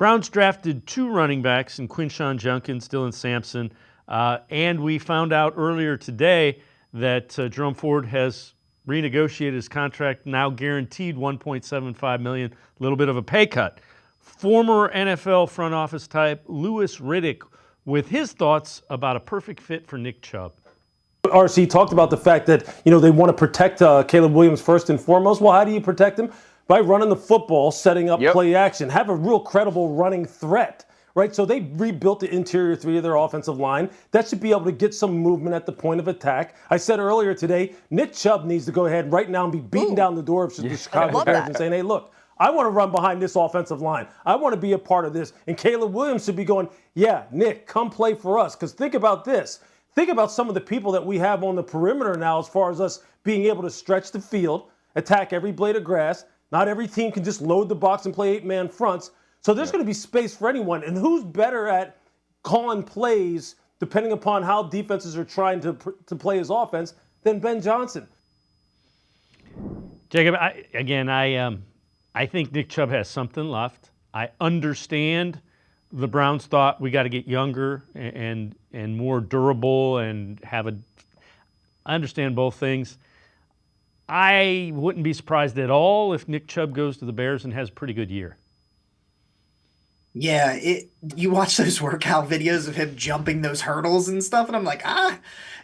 Browns drafted 2 running backs in Quinshon Judkins, Dylan Sampson, and we found out earlier today that Jerome Ford has renegotiated his contract, now guaranteed $1.75 million, a little bit of a pay cut. Former NFL front office type Louis Riddick with his thoughts about a perfect fit for Nick Chubb. RC talked about the fact that, they want to protect Caleb Williams first and foremost. Well, how do you protect him? By running the football, setting up play action, have a real credible running threat, right? So they rebuilt the interior 3 of their offensive line. That should be able to get some movement at the point of attack. I said earlier today, Nick Chubb needs to go ahead right now and be beating down the door of the Chicago Bears and saying, hey, look, I want to run behind this offensive line. I want to be a part of this. And Caleb Williams should be going, yeah, Nick, come play for us. Because think about this. Think about some of the people that we have on the perimeter now as far as us being able to stretch the field, attack every blade of grass. Not every team can just load the box and play 8-man fronts. So there's going to be space for anyone. And who's better at calling plays, depending upon how defenses are trying to play his offense, than Ben Johnson? Jacob, I think Nick Chubb has something left. I understand the Browns thought we got to get younger and more durable and I understand both things. I wouldn't be surprised at all if Nick Chubb goes to the Bears and has a pretty good year. Yeah, you watch those workout videos of him jumping those hurdles and stuff, and I'm like,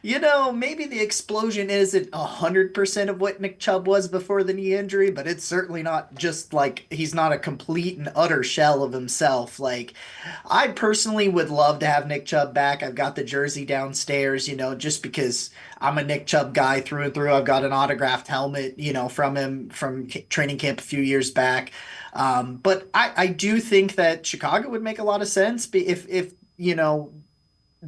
maybe the explosion isn't 100% of what Nick Chubb was before the knee injury, but it's certainly not just like he's not a complete and utter shell of himself. Like, I personally would love to have Nick Chubb back. I've got the jersey downstairs, just because I'm a Nick Chubb guy through and through. I've got an autographed helmet, from him from training camp a few years back. But I do think that Chicago would make a lot of sense if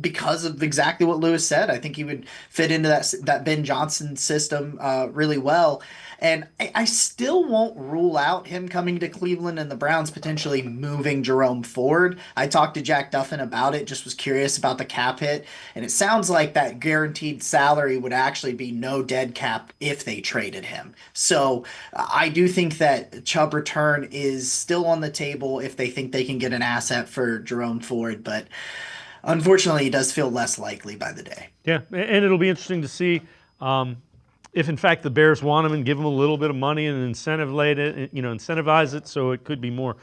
because of exactly what Lewis said. I think he would fit into that Ben Johnson system really well. And I still won't rule out him coming to Cleveland and the Browns potentially moving Jerome Ford. I talked to Jack Duffin about it, just was curious about the cap hit. And it sounds like that guaranteed salary would actually be no dead cap if they traded him. So I do think that Chubb return is still on the table if they think they can get an asset for Jerome Ford. But unfortunately, it does feel less likely by the day. Yeah, and it'll be interesting to see if, in fact, the Bears want him and give him a little bit of money and incentivize it so it could be more